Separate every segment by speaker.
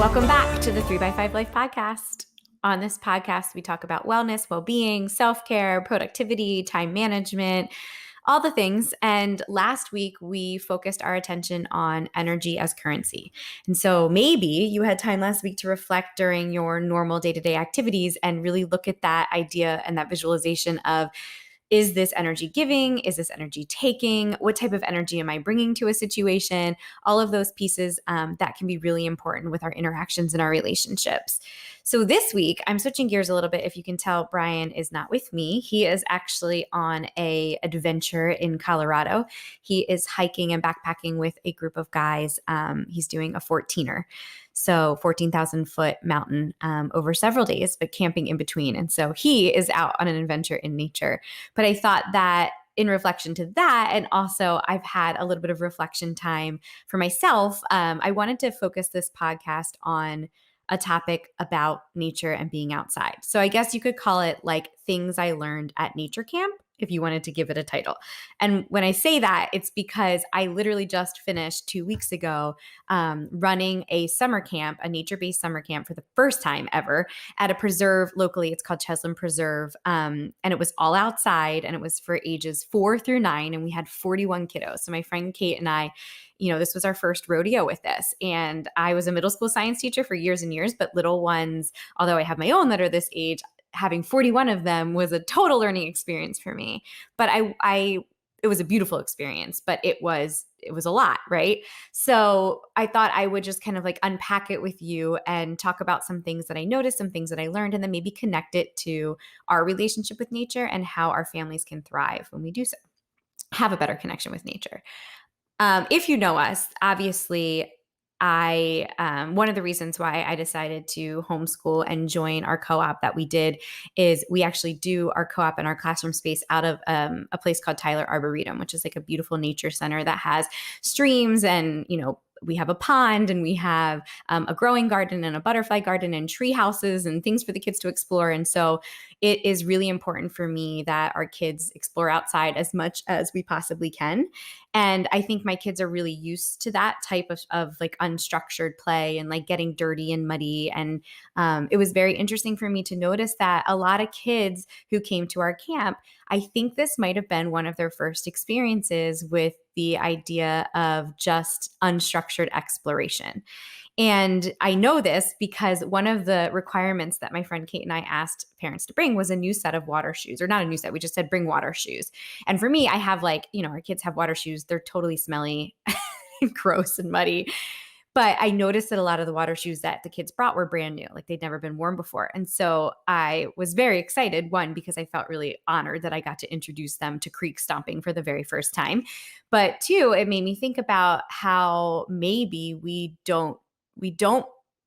Speaker 1: Welcome back to the 3x5 Life podcast. On this podcast, we talk about wellness, well-being, self-care, productivity, time management, all the things. And last week, we focused our attention on energy as currency. And so maybe you had time last week to reflect during your normal day-to-day activities and really look at that idea and that visualization of, is this energy giving? Is this energy taking? What type of energy am I bringing to a situation? All of those pieces that can be really important with our interactions and our relationships. So this week, I'm switching gears a little bit. If you can tell, Bryan is not with me. He is actually on an adventure in Colorado. He is hiking and backpacking with a group of guys. He's doing a 14er. So 14,000 foot mountain over several days, but camping in between. And so he is out on an adventure in nature. But I thought that in reflection to that, and also I've had a little bit of reflection time for myself, I wanted to focus this podcast on a topic about nature and being outside. So I guess you could call it like things I learned at nature camp, if you wanted to give it a title. And when I say that, it's because I literally just finished 2 weeks ago running a summer camp, a nature-based summer camp for the first time ever at a preserve locally. It's called Cheslin Preserve. And it was all outside and it was for ages 4 through 9. And we had 41 kiddos. So my friend Kate and I, this was our first rodeo with this. And I was a middle school science teacher for years and years, but little ones, although I have my own that are this age, having 41 of them was a total learning experience for me. But it was a beautiful experience, but it was a lot, right? So I thought I would just kind of like unpack it with you and talk about some things that I noticed, some things that I learned, and then maybe connect it to our relationship with nature and how our families can thrive when we do so, have a better connection with nature. If you know us, obviously, one of the reasons why I decided to homeschool and join our co-op that we did is we actually do our co-op in our classroom space out of a place called Tyler Arboretum, which is like a beautiful nature center that has streams and, we have a pond and we have a growing garden and a butterfly garden and tree houses and things for the kids to explore. And so it is really important for me that our kids explore outside as much as we possibly can. And I think my kids are really used to that type of like unstructured play and like getting dirty and muddy. And it was very interesting for me to notice that a lot of kids who came to our camp, I think this might have been one of their first experiences with the idea of just unstructured exploration. And I know this because one of the requirements that my friend Kate and I asked parents to bring was a new set of water shoes, or not a new set. We just said, bring water shoes. And for me, I have our kids have water shoes. They're totally smelly and gross and muddy. But I noticed that a lot of the water shoes that the kids brought were brand new, like they'd never been worn before. And so I was very excited, one, because I felt really honored that I got to introduce them to creek stomping for the very first time. But two, it made me think about how maybe we don't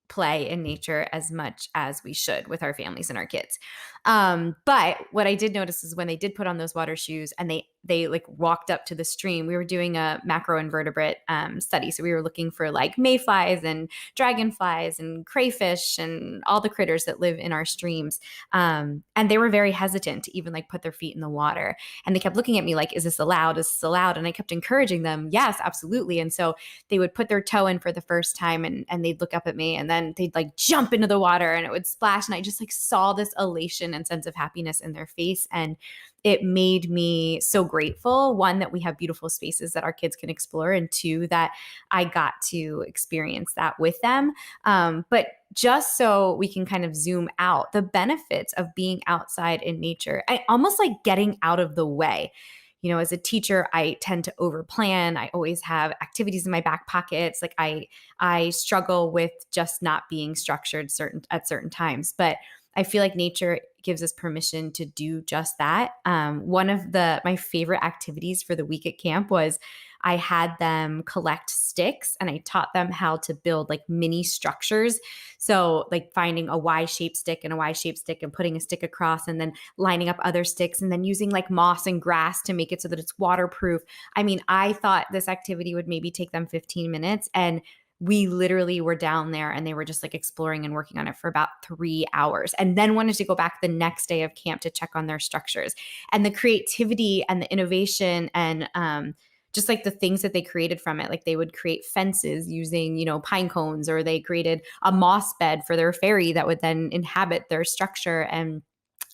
Speaker 1: play in nature as much as we should with our families and our kids. But what I did notice is when they did put on those water shoes and they like walked up to the stream, we were doing a macroinvertebrate study. So we were looking for like mayflies and dragonflies and crayfish and all the critters that live in our streams. And they were very hesitant to even like put their feet in the water. And they kept looking at me like, is this allowed? Is this allowed? And I kept encouraging them, yes, absolutely. And so they would put their toe in for the first time and they'd look up at me and then they'd like jump into the water and it would splash. And I just like saw this elation and sense of happiness in their face. And it made me so grateful, one, that we have beautiful spaces that our kids can explore, and two, that I got to experience that with them. But just so we can kind of zoom out, the benefits of being outside in nature, I almost like getting out of the way. As a teacher, I tend to overplan. I always have activities in my back pockets. Like I struggle with just not being structured at certain times. But I feel like nature gives us permission to do just that. One of my favorite activities for the week at camp was I had them collect sticks and I taught them how to build like mini structures. So like finding a Y-shaped stick and a Y-shaped stick and putting a stick across and then lining up other sticks and then using like moss and grass to make it so that it's waterproof. I mean, I thought this activity would maybe take them 15 minutes, and we literally were down there and they were just like exploring and working on it for about 3 hours, and then wanted to go back the next day of camp to check on their structures. And the creativity and the innovation and just like the things that they created from it. Like they would create fences using, pine cones, or they created a moss bed for their fairy that would then inhabit their structure. And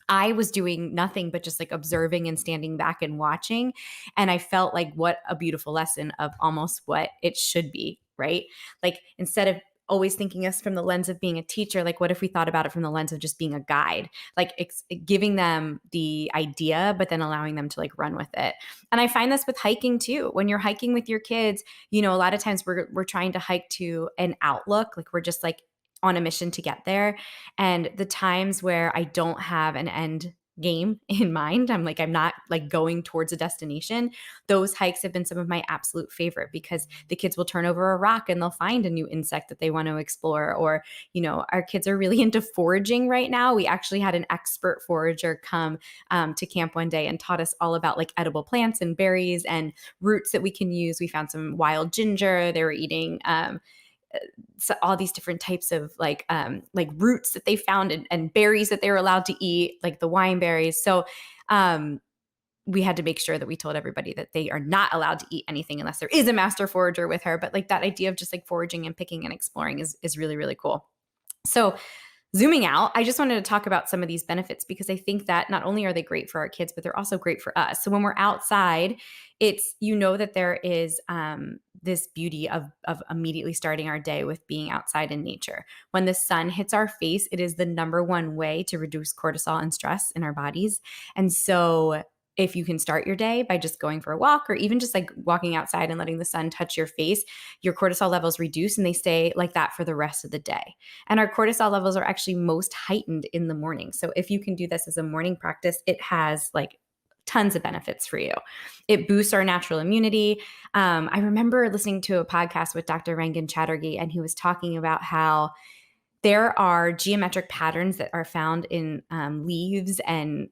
Speaker 1: I was doing nothing but just like observing and standing back and watching. And I felt like what a beautiful lesson of almost what it should be, right? Like instead of always thinking us from the lens of being a teacher, like what if we thought about it from the lens of just being a guide, like giving them the idea, but then allowing them to like run with it. And I find this with hiking too. When you're hiking with your kids, a lot of times we're trying to hike to an outlook, like we're just like on a mission to get there. And the times where I don't have an end game in mind, I'm not like going towards a destination. Those hikes have been some of my absolute favorite because the kids will turn over a rock and they'll find a new insect that they want to explore. Or, our kids are really into foraging right now. We actually had an expert forager come to camp one day and taught us all about like edible plants and berries and roots that we can use. We found some wild ginger. They were eating so all these different types of like roots that they found and berries that they were allowed to eat, like the wine berries. So we had to make sure that we told everybody that they are not allowed to eat anything unless there is a master forager with her. But like that idea of just like foraging and picking and exploring is really, really cool. So zooming out, I just wanted to talk about some of these benefits because I think that not only are they great for our kids, but they're also great for us. So when we're outside, it's, that there is this beauty of immediately starting our day with being outside in nature. When the sun hits our face, it is the number one way to reduce cortisol and stress in our bodies. And so if you can start your day by just going for a walk or even just like walking outside and letting the sun touch your face, your cortisol levels reduce and they stay like that for the rest of the day. And our cortisol levels are actually most heightened in the morning. So if you can do this as a morning practice, it has like tons of benefits for you. It boosts our natural immunity. I remember listening to a podcast with Dr. Rangan Chatterjee, and he was talking about how there are geometric patterns that are found in leaves and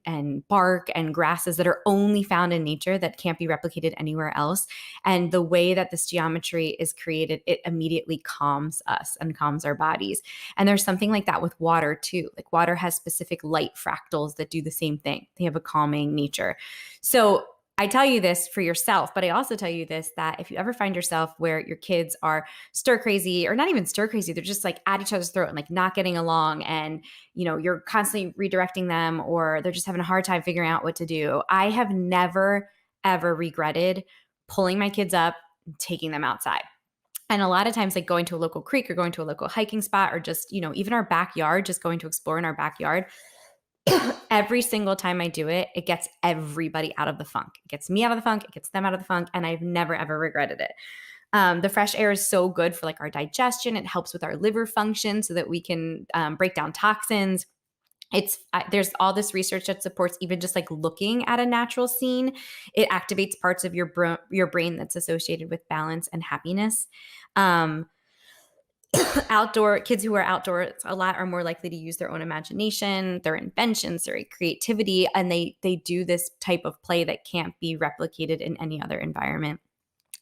Speaker 1: bark and grasses that are only found in nature that can't be replicated anywhere else. And the way that this geometry is created, it immediately calms us and calms our bodies. And there's something like that with water too. Like water has specific light fractals that do the same thing. They have a calming nature. So I tell you this for yourself, but I also tell you this, that if you ever find yourself where your kids are stir crazy, or not even stir crazy, they're just like at each other's throat and like not getting along, and you're constantly redirecting them, or they're just having a hard time figuring out what to do. I have never, ever regretted pulling my kids up and taking them outside. And a lot of times, like going to a local creek or going to a local hiking spot, or just, even our backyard, just going to explore in our backyard. Every single time I do it, it gets everybody out of the funk. It gets me out of the funk. It gets them out of the funk. And I've never, ever regretted it. The fresh air is so good for like our digestion. It helps with our liver function so that we can break down toxins. There's all this research that supports even just like looking at a natural scene. It activates parts of your brain that's associated with balance and happiness. Outdoor kids who are outdoors a lot are more likely to use their own imagination, their inventions, their creativity, and they do this type of play that can't be replicated in any other environment.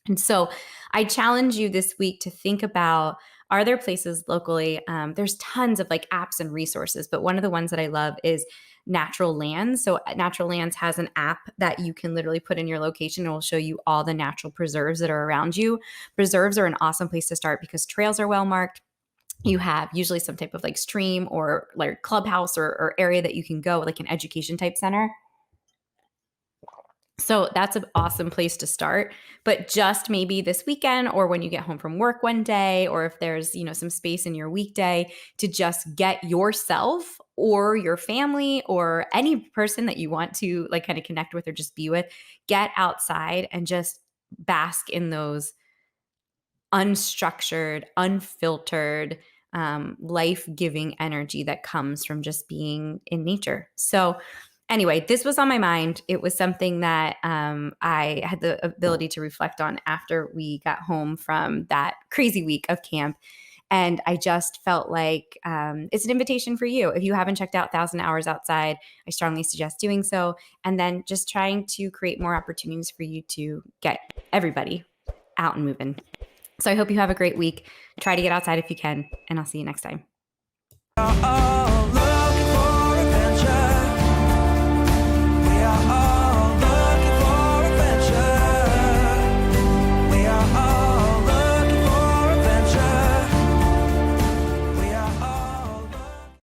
Speaker 1: And so I challenge you this week to think about, are there places locally? There's tons of like apps and resources, but one of the ones that I love is Natural Lands. So Natural Lands has an app that you can literally put in your location. It will show you all the natural preserves that are around you. Preserves are an awesome place to start because trails are well marked. You have usually some type of like stream or like clubhouse or area that you can go, like an education type center. So that's an awesome place to start. But just maybe this weekend, or when you get home from work one day, or if there's, some space in your weekday, to just get yourself or your family or any person that you want to like kind of connect with or just be with, get outside and just bask in those unstructured, unfiltered, life-giving energy that comes from just being in nature. So anyway, this was on my mind. It was something that I had the ability to reflect on after we got home from that crazy week of camp. And I just felt like it's an invitation for you. If you haven't checked out 1,000 Hours Outside, I strongly suggest doing so. And then just trying to create more opportunities for you to get everybody out and moving. So I hope you have a great week. Try to get outside if you can, and I'll see you next time.